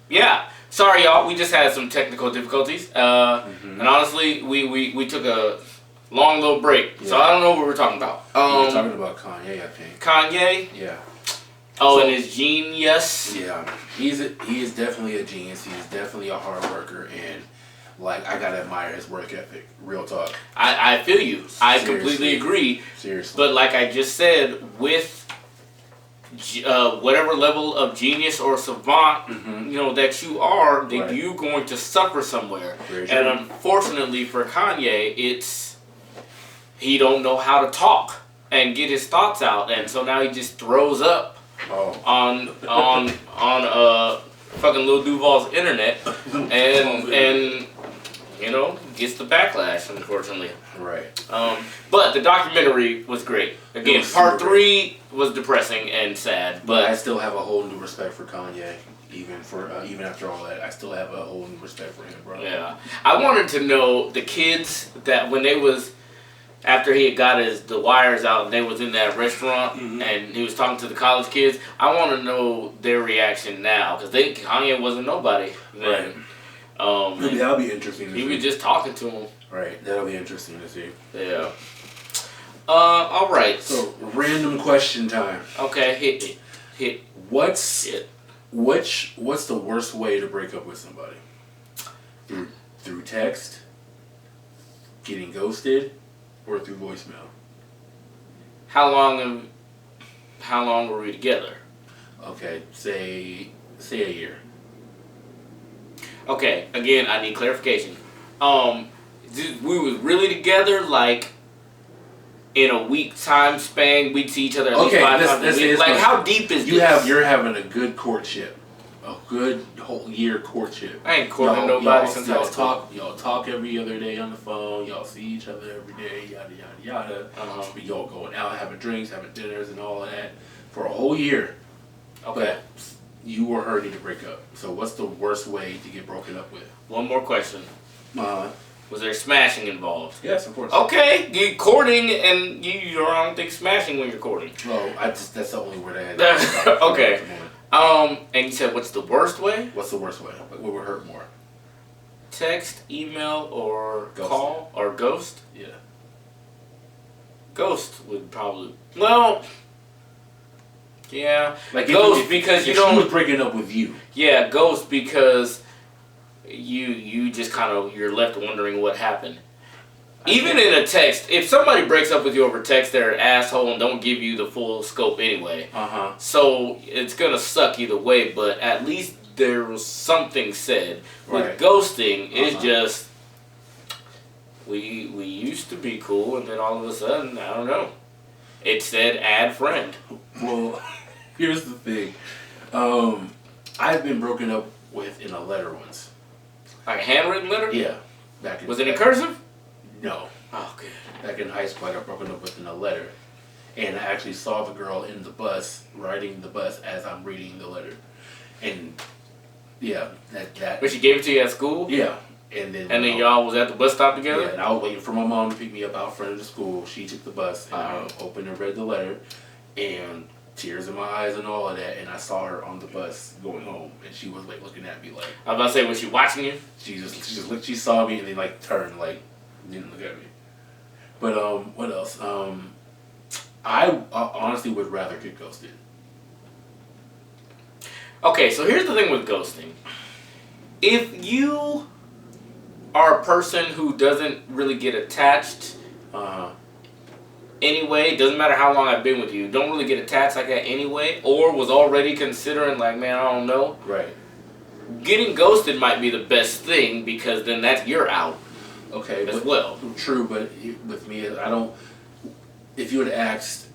yeah. Sorry, y'all. We just had some technical difficulties. And honestly, we took a long little break. So I don't know what we're talking about. We're talking about Kanye, I think. Kanye? Yeah. Oh, and his genius? Yeah. He is definitely a genius. He is definitely a hard worker, and like, I gotta admire his work ethic. Real talk. I feel you. I Seriously. completely agree. Seriously. But like I just said, with whatever level of genius or savant, that you are, then you're going to suffer somewhere. And unfortunately for Kanye, he don't know how to talk and get his thoughts out, and so now he just throws up on fucking Lil Duval's internet, and gets the backlash, unfortunately. Right. But the documentary was great. Again, part 3 was depressing and sad, but I still have a whole new respect for Kanye. Even after all that, I still have a whole new respect for him, bro. Yeah. I wanted to know the kids that when they was after he had got the wires out and they was in that restaurant and he was talking to the college kids. I want to know their reaction now because Kanye wasn't nobody then. Right. That'll be interesting to see. He was just talking to him. Right. That'll be interesting to see. Yeah. All right. So random question time. Okay, hit me. Hit. What's Shit. what's the worst way to break up with somebody? Through text, getting ghosted, or through voicemail? How long were we together? Okay, say a year. Okay, again, I need clarification. We was really together, like, in a week time span, we'd see each other at least 5 times a week. Like, how deep is this? You're having a good courtship. A good whole year courtship. I ain't courting nobody since y'all high school. y'all talk every other day on the phone. Y'all see each other every day. Yada yada yada. Uh-huh. Y'all going out, having drinks, having dinners, and all of that for a whole year. Okay. But you or her need to break up. So what's the worst way to get broken up with? One more question. Was there smashing involved? Yes, of course. Okay, you courting and you don't think smashing when you're courting. Well, that's the only word I had. Okay. And you said what's the worst way? What's the worst way? Like, what would hurt more? Text, email, or Ghost. call, or ghost? Yeah. Ghost would probably. Well, yeah. Like Ghost because you don't. She was breaking up with you. Yeah, ghost because you just kind of you're left wondering what happened. Even in a text, if somebody breaks up with you over text, they're an asshole and don't give you the full scope anyway. So it's gonna suck either way. But at least there was something said. With Right. ghosting, it's just we used to be cool, and then all of a sudden, I don't know. It said add friend. Well, here's the thing. I've been broken up with in a letter once. Like a handwritten letter? Yeah. Was it in cursive? No. Oh, good. Back in high school, I got broken up with in a letter. And I actually saw the girl in the bus, riding the bus as I'm reading the letter. And, yeah, that. But she gave it to you at school? Yeah. And then y'all was at the bus stop together? Yeah, and I was waiting for my mom to pick me up out front of the school. She took the bus, and I opened and read the letter, and tears in my eyes and all of that, and I saw her on the bus going home, and she was like looking at me like. I was about to say, was she watching you? She just looked. She saw me and then like turned like didn't look at me. But what else? I honestly would rather get ghosted. Okay, so here's the thing with ghosting. If you are a person who doesn't really get attached anyway, doesn't matter how long I've been with you, don't really get attached like that anyway, or was already considering like, man, I don't know. Right. Getting ghosted might be the best thing because then you're out. Okay. As well. True, but with me, I don't. If you had asked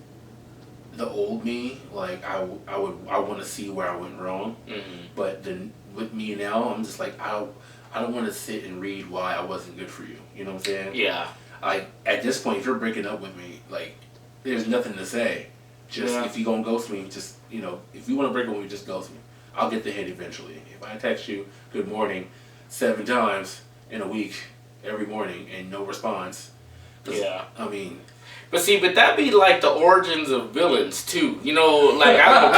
the old me, like I want to see where I went wrong. Mm-hmm. But then with me now, I'm just like I don't want to sit and read why I wasn't good for you. You know what I'm saying? Yeah. Like at this point, if you're breaking up with me, like there's nothing to say. Just if you gonna ghost me, just if you want to break up with me, just ghost me. I'll get the hint eventually. If I text you good morning 7 times in a week, every morning, and no response. Yeah. I mean. But that'd be like the origins of villains too. Like I don't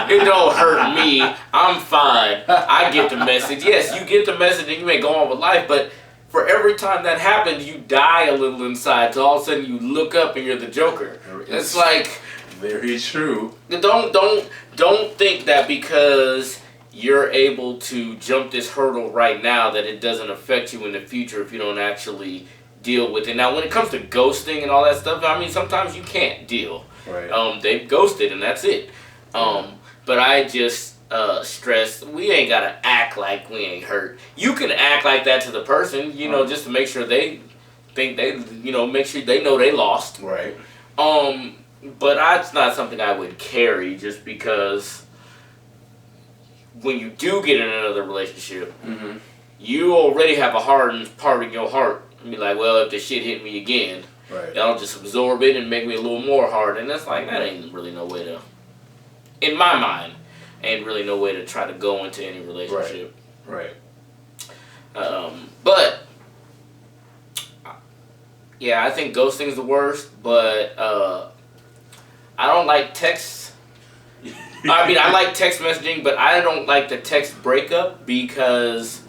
care. It don't hurt me. I'm fine. I get the message. Yes, you get the message and you may go on with life, but for every time that happens, you die a little inside. So all of a sudden you look up and you're the Joker. It's like very true. Don't think that because you're able to jump this hurdle right now that it doesn't affect you in the future if you don't actually deal with it. Now, when it comes to ghosting and all that stuff, I mean, sometimes you can't deal. Right. They've ghosted and that's it. But I just stress we ain't gotta act like we ain't hurt. You can act like that to the person, just to make sure they think make sure they know they lost. Right. But that's not something I would carry just because when you do get in another relationship, mm-hmm. you already have a hardened part in your heart. And be like, well, if the shit hit me again, right. I'll just absorb it and make me a little more hard. And that's like, that ain't really no way to, in my mind, ain't really no way to try to go into any relationship. Right. But, yeah, I think ghosting's the worst, but I don't like texts. I mean, I like text messaging, but I don't like the text breakup because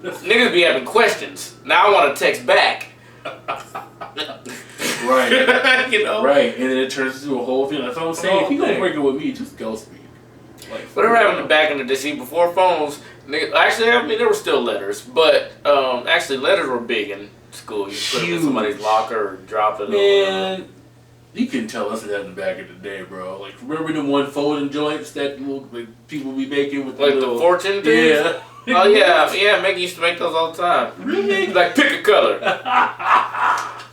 niggas be having questions. Now I want to text back. Right. You know? Right. And then it turns into a whole thing. That's what I'm saying. If you gonna thing. break it with me, just ghost me. Like, Whatever happened to back in the day? See, before phones, actually, I mean, there were still letters, but actually, letters were big in school. You put them in somebody's locker or drop it. Man, you can tell us that in the back of the day, bro. Like, remember the one folding joints that like people be making with Like the fortune things? Yeah. Oh, yeah, Maggie used to make those all the time. Really? Like, pick a color.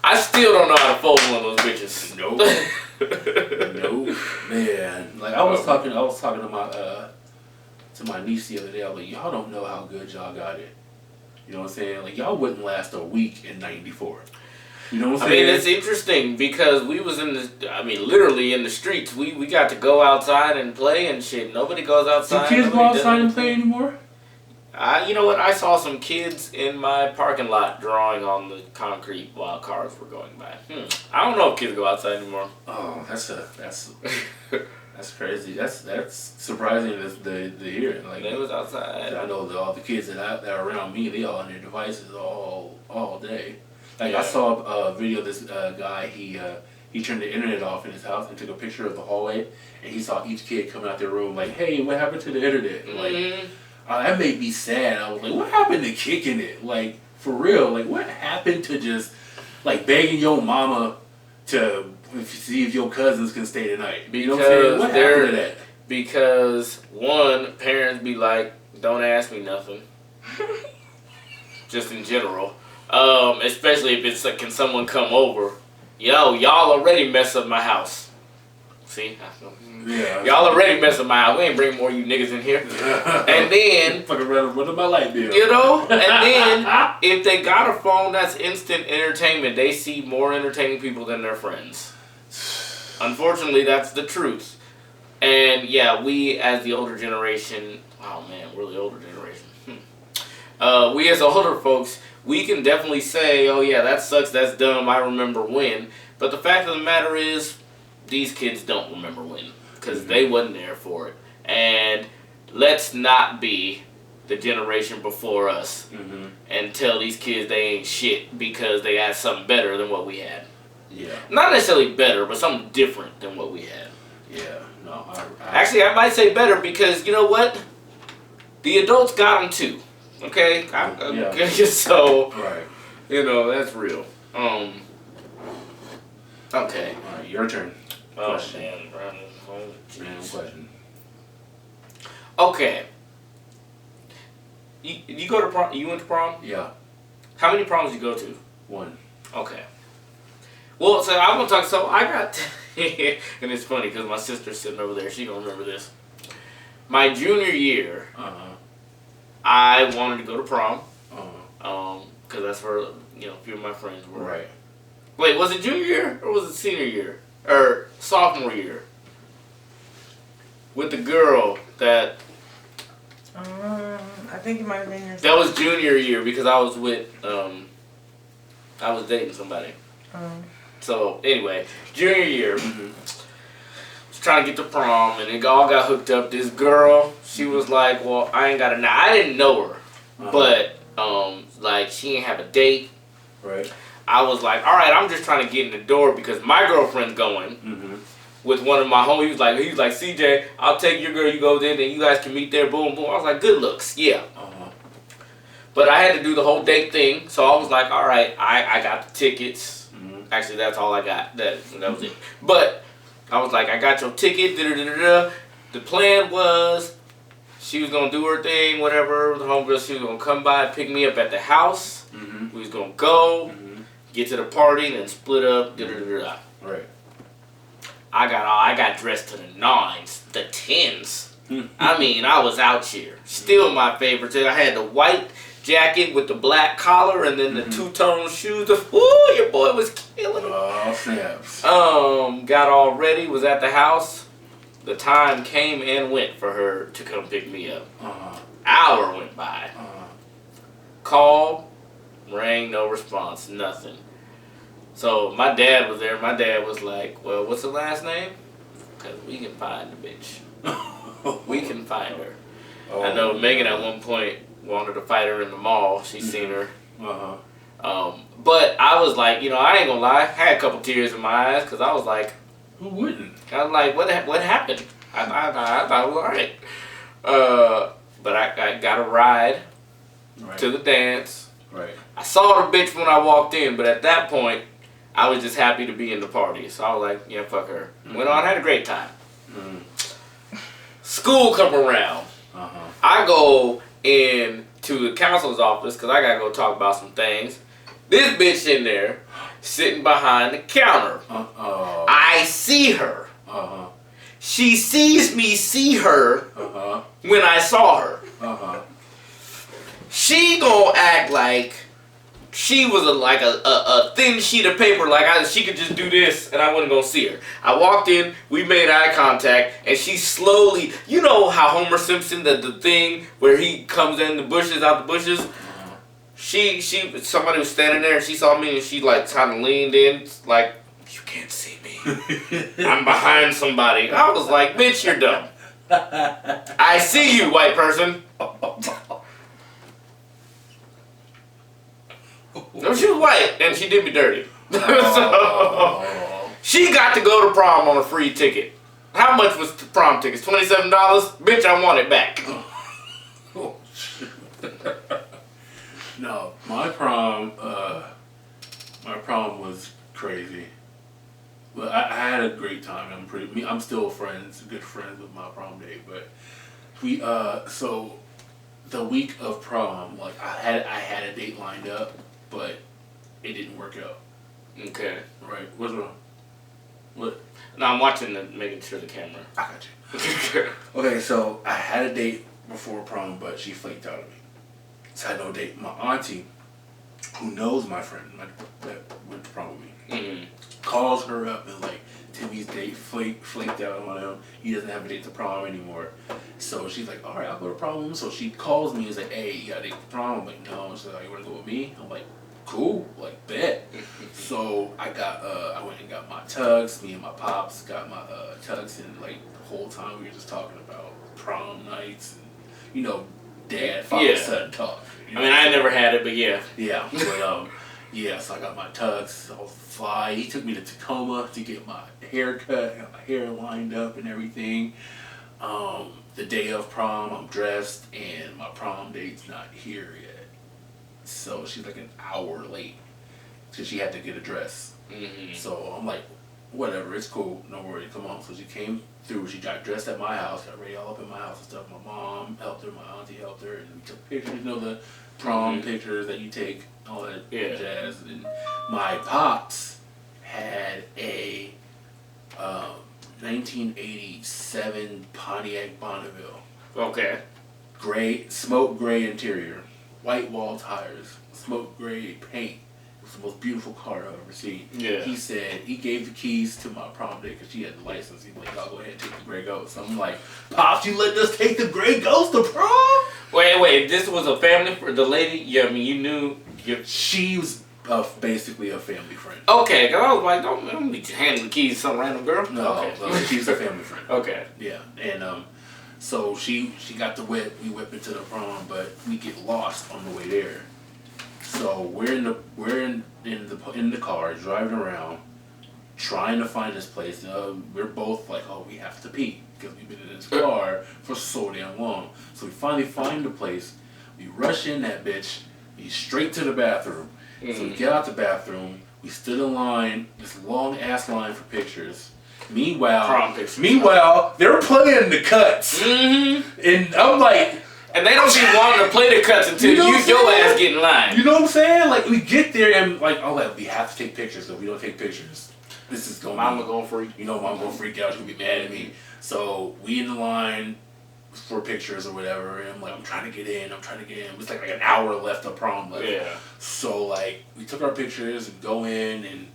I still don't know how to fold one of those bitches. Nope. Nope. Man, like I was talking to my niece the other day. I was like, y'all don't know how good y'all got it. You know what I'm saying? Like y'all wouldn't last a week in '94. You know what I'm saying? I mean, it's interesting because we was literally in the streets. We got to go outside and play and shit. Nobody goes outside. Do kids go outside and play anymore? You know what? I saw some kids in my parking lot drawing on the concrete while cars were going by. I don't know if kids go outside anymore. Oh, that's crazy. That's surprising to hear. Like They was outside. I know all the kids that are around me, they all on their devices all day. Like Yeah. I saw a video of this guy. He turned the internet off in his house and took a picture of the hallway, and he saw each kid coming out their room like, "Hey, what happened to the internet?" And like. That made me sad. I was like, what happened to kicking it? Like, for real, like, what happened to just, like, begging your mama to see if your cousins can stay tonight? You know what I'm saying? What happened to that? Because, one, parents be like, don't ask me nothing. Just in general. Especially if it's like, can someone come over? Yo, y'all already mess up my house. See? Yeah. Y'all already messed up my house. We ain't bring more of you niggas in here. And then, fucking run my light bill. you know, and then if they got a phone that's instant entertainment, they see more entertaining people than their friends. Unfortunately, that's the truth. And yeah, we as the older generation, oh man, we're the older generation. We as older folks, we can definitely say, oh yeah, that sucks, that's dumb, I remember when. But the fact of the matter is, these kids don't remember when. Because they wasn't there for it. And let's not be the generation before us and tell these kids they ain't shit because they had something better than what we had. Yeah. Not necessarily better, but something different than what we had. Yeah. No. Actually, I might say better because, you know what? The adults got them too. Okay? Yeah. So, Right. you know, that's real. Okay. All right, your turn. Oh, Question. man. Oh, Man, jeez. question. Okay. You go to prom? You went to prom? Yeah. How many proms did you go to? One. Okay. Well, so I'm gonna talk. So I got, and it's funny because my sister's sitting over there. She gonna remember this. My junior year, I wanted to go to prom. Because that's where a few of my friends were. Right. Wait, was it junior year or was it senior year or sophomore year? With the girl that. I think it might have been your. That was junior year because I was with I was dating somebody. So anyway, junior year, was trying to get to prom and it all got hooked up. This girl, she was like, "Well, I ain't got a." I didn't know her, but like she didn't have a date. Right. I was like, "All right, I'm just trying to get in the door because my girlfriend's going." With one of my homies, he was like, CJ, I'll take your girl, you go there, then you guys can meet there, boom, boom. I was like, good looks, yeah. But I had to do the whole date thing, so I was like, all right, I got the tickets. Actually, that's all I got. That was it. But I was like, I got your ticket, da-da-da-da-da. The plan was she was going to do her thing, whatever. The homegirl, she was going to come by and pick me up at the house. We was going to go, get to the party, and then split up, da-da-da-da-da. Right. I got dressed to the 9s, the 10s. I mean, I was out here. Still my favorite. I had the white jacket with the black collar and then the two-tone shoes. Ooh, your boy was killing it. Oh, snaps. Got all ready, was at the house. The time came and went for her to come pick me up. Hour went by. Call, rang, no response, nothing. So my dad was there. My dad was like, well, what's her last name? Because we can find the bitch. We can find her. I know Megan at one point wanted to fight her in the mall. She's seen her. But I was like, I ain't gonna lie, I had a couple tears in my eyes because I was like, Who wouldn't? I was like, what happened? I thought it was alright. But I got a ride to the dance. Right. I saw the bitch when I walked in, but at that point, I was just happy to be in the party. So I was like, yeah, fuck her. Went on, had a great time. School come around. I go in to the counselor's office because I gotta go talk about some things. This bitch in there, sitting behind the counter. I see her. She sees me see her when I saw her. She gonna act like she was a thin sheet of paper, she could just do this and I wasn't gonna see her. I walked in, we made eye contact, and she slowly, you know how Homer Simpson, the thing where he comes in the bushes, out the bushes? Somebody was standing there and she saw me and she kind of leaned in, like, you can't see me. I'm behind somebody. I was like, bitch, you're dumb. I see you, white person. No, she was white, and she did me dirty. So, she got to go to prom on a free ticket. How much was the prom tickets? $27? Bitch, I want it back. Oh, shit. No, my prom was crazy. But I had a great time. I'm still good friends with my prom date. But so the week of prom, I had a date lined up, but it didn't work out. Okay. Right. What's wrong? What? No, I'm watching making sure the camera. I got you. Okay, so I had a date before prom, but she flaked out on me. So I had no date. My auntie, who knows my friend that went to prom with me, calls her up and Timmy's date flaked out on him. He doesn't have a date to prom anymore. So she's like, all right, I'll go to prom. So she calls me and is like, hey, you got a date to prom? I'm like, no. She's like, you want to go with me? I'm like, cool, bet. So I went and got my tux. Me and my pops got my tux, and the whole time we were just talking about prom nights and dad, father, son talk. I never had it, but yeah. Yeah, but so I got my tux. I was fly. He took me to Tacoma to get my hair cut, got my hair lined up and everything. The day of prom, I'm dressed, and my prom date's not here yet. So she's an hour late because she had to get a dress. So I'm like, whatever, it's cool, no worry, come on. So she came through, she got dressed at my house, got ready all up in my house and stuff. My mom helped her, my auntie helped her, and we took pictures, the prom pictures that you take, all that jazz. And my pops had a 1987 Pontiac Bonneville. Okay. Smoke gray interior, white wall tires, smoke gray paint. It was the most beautiful car I've ever seen. Yeah. He said he gave the keys to my prom date because she had the license. He's like, I'll go ahead and take the Gray Ghost. I'm like, Pops, you letting us take the Gray Ghost to prom? Wait, this was a family for the lady? Yeah, you knew. She was basically a family friend. Okay, because I was like, don't be handing the keys to some random girl. No, she's a family friend. Okay. Yeah, and so she got the whip. We whip into the prom, but we get lost on the way there. So we're in the car driving around, trying to find this place. We're both like, oh, we have to pee because we've been in this car for so damn long. So we finally find the place. We rush in that bitch. We straight to the bathroom. So we get out the bathroom. We stood in line, this long ass line for pictures. Meanwhile, they're playing the cuts, and I'm like. And they don't be wanting to play the cuts until your ass get in line. You know what I'm saying? We get there and we have to take pictures. If we don't take pictures, this is going. Mama gonna freak. Mama gonna freak out. She'll be mad at me. So we in the line for pictures or whatever, and I'm trying to get in. It's like an hour left of prom left. Yeah. So we took our pictures and go in, and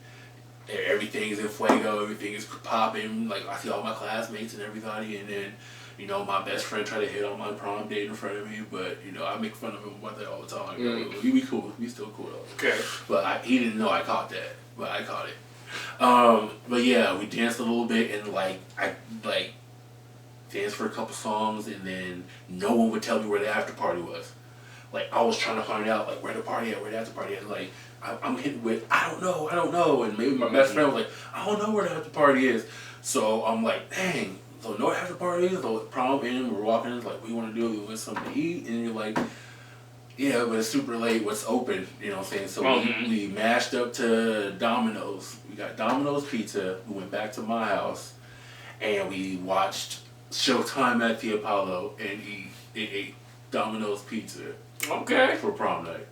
everything's in fuego. Everything is popping. I see all my classmates and everybody, and then. My best friend tried to hit on my prom date in front of me, but, I make fun of him about that all the time. We be cool. We still cool, though. Okay. But he didn't know I caught that, but I caught it. But yeah, we danced a little bit, and, I danced for a couple songs, and then no one would tell me where the after party was. like I was trying to find out like where the party at, where the after party at. Like I'm hitting with I don't know, and maybe my best friend was like I don't know where the after party is. So I'm like, dang. So no after party, so prom in, we're walking, it's like, what do you want to do? We want something to eat? And you're like, yeah, but it's super late, what's open? You know what I'm saying? So we mashed up to Domino's. We got Domino's pizza, we went back to my house, and we watched Showtime at the Apollo, and ate Domino's pizza. Okay. For prom night.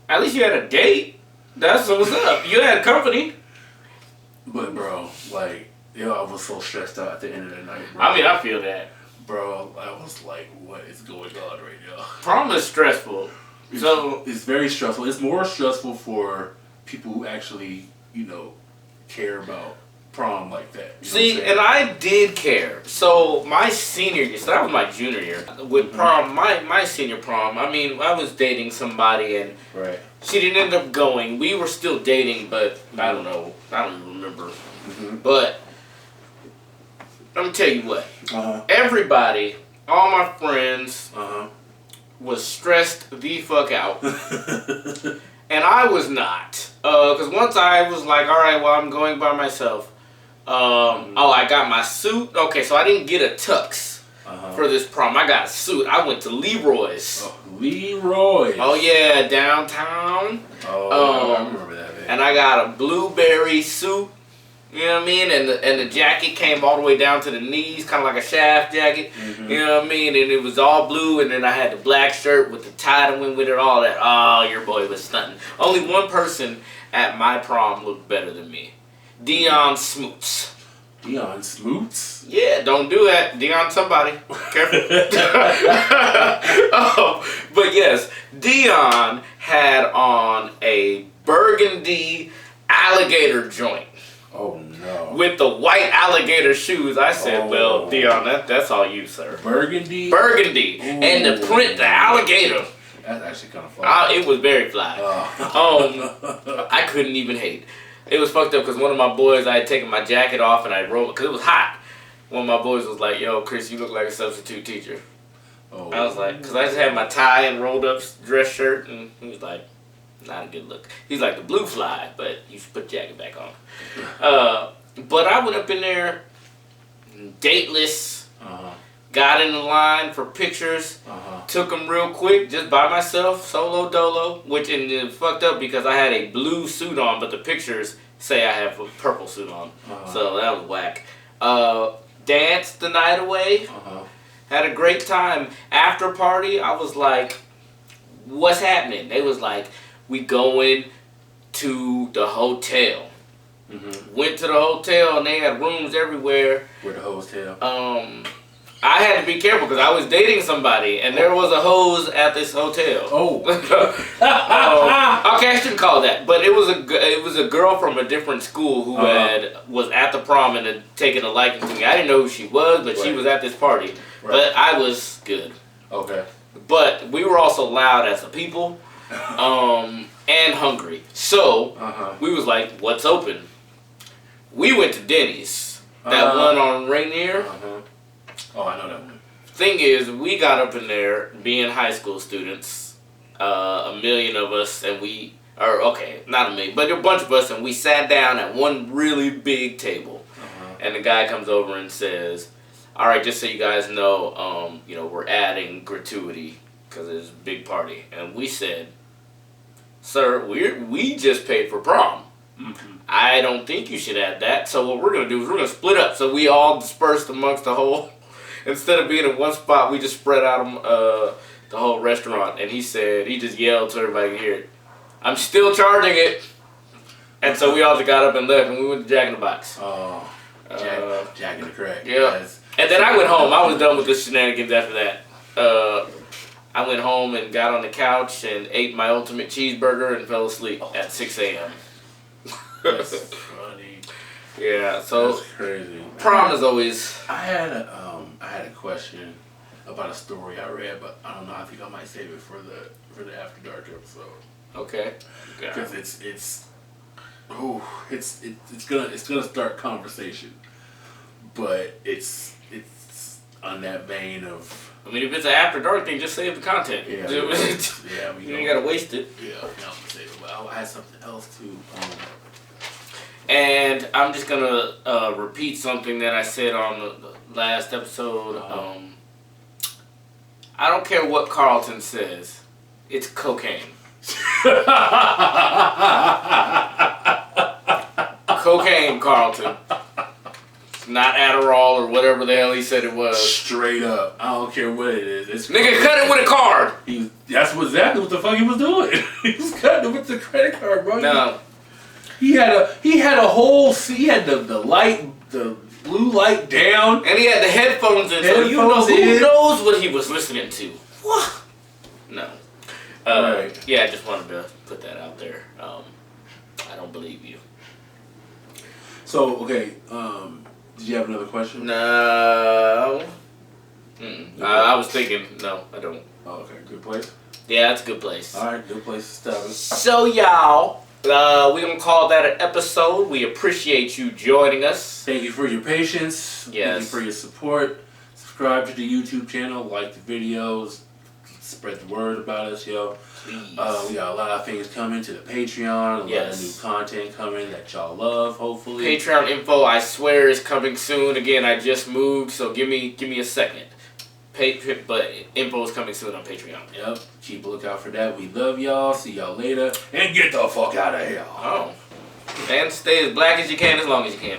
At least you had a date. That's what's up. You had company. But bro, like, yo, I was so stressed out at the end of the night, bro. I mean, I feel that. Bro, I was like, what is going on right now? Prom is stressful. So it's very stressful. It's more stressful for people who actually, care about prom like that. See, and I did care. So my senior year, so that was my junior year. With prom, my senior prom, I mean, I was dating somebody and right. She didn't end up going. We were still dating, but I don't know. I don't even remember. But let me tell you what. Everybody, all my friends, was stressed the fuck out. And I was not. Because once I was like, all right, well, I'm going by myself. I got my suit. Okay, so I didn't get a tux for this prom. I got a suit. I went to Leroy's. Oh, Leroy's. Oh, yeah, downtown. Oh, I remember that, man. And I got a blueberry suit. You know what I mean? And the jacket came all the way down to the knees, kind of like a shaft jacket. You know what I mean? And it was all blue, and then I had the black shirt with the tie that went with it, all that. Oh, your boy was stunting. Only one person at my prom looked better than me. Dion Smoots. Dion Smoots? Yeah, don't do that. Dion somebody. Careful. But yes, Dion had on a burgundy alligator joint. Oh no. With the white alligator shoes. I said, well, Dion, that's all you, sir. Burgundy? Burgundy. Ooh. And the print, the alligator. That's actually kind of fly. It was very fly. I couldn't even hate. It was fucked up because one of my boys, I had taken my jacket off and I rolled, because it was hot. One of my boys was like, yo, Chris, you look like a substitute teacher. Oh. I was like, because I just had my tie and rolled up dress shirt, and he was like, not a good look. He's like the blue fly, but you should put the jacket back on. But I went up in there, dateless, got in the line for pictures, took them real quick, just by myself, solo dolo, which and fucked up because I had a blue suit on, but the pictures say I have a purple suit on, so that was whack. Danced the night away, had a great time. After party, I was like, what's happening? They was like, we going to the hotel. Went to the hotel and they had rooms everywhere. Where the hotel? I had to be careful because I was dating somebody and there was a hose at this hotel. Oh. Okay, I shouldn't call it that, but it was a girl from a different school who was at the prom and had taken a liking to me. I didn't know who she was, but she was at this party. But I was good. Okay. But we were also loud as a people, and hungry. So we was like, what's open? We went to Denny's. That one on Rainier. Oh, I know that one. Thing is, we got up in there being high school students, a million of us, and not a million, but a bunch of us, and we sat down at one really big table. And the guy comes over and says, all right, just so you guys know, we're adding gratuity because it's a big party. And we said, sir, we just paid for prom. I don't think you should add that. So what we're going to do is we're going to split up. So we all dispersed amongst the whole, instead of being in one spot, we just spread out the whole restaurant. And he just yelled so everybody could hear it, I'm still charging it. And so we all just got up and left and we went to Jack in the Box. Oh, Jack in the Crack. Yeah. And then I went home. I was done with the shenanigans after that. I went home and got on the couch and ate my ultimate cheeseburger and fell asleep at 6 a.m. That's funny. Yeah, so that's crazy. Prom is always. I had a question about a story I read, but I don't know. I think I might save it for the After Dark episode. Okay. Because it's gonna start conversation, but it's on that vein of I mean, if it's an after dark thing, just save the content. Yeah. You ain't gotta waste it. Yeah, I'm gonna say it. Well, I had something else too. And I'm just gonna repeat something that I said on the last episode. I don't care what Carlton says. It's cocaine. Cocaine, Carlton. It's not Adderall or whatever the hell he said it was. Straight up. I don't care what it is. It's Nigga, cut it with a card. That's exactly what the fuck he was doing. He was cutting it with the credit card, bro. No. He had a whole. He had the light, the blue light down, And he had the headphones in, so you know who knows what he was listening to. What? No. Right. Yeah, I just wanted to put that out there. I don't believe you. So okay, did you have another question? No. I was thinking, no, I don't. Oh, okay, good place. Yeah, that's a good place. All right, good place to stop it. So, y'all, we're going to call that an episode. We appreciate you joining us. Thank you for your patience. Yes. Thank you for your support. Subscribe to the YouTube channel, like the videos, spread the word about us, yo. Please. We got a lot of things coming to the Patreon, a lot of new content coming that y'all love, hopefully. Patreon info, I swear, is coming soon. Again, I just moved, so give me a second. But info is coming soon on Patreon. Yep. Keep a lookout for that. We love y'all. See y'all later. And get the fuck out of here. Oh. And stay as black as you can as long as you can.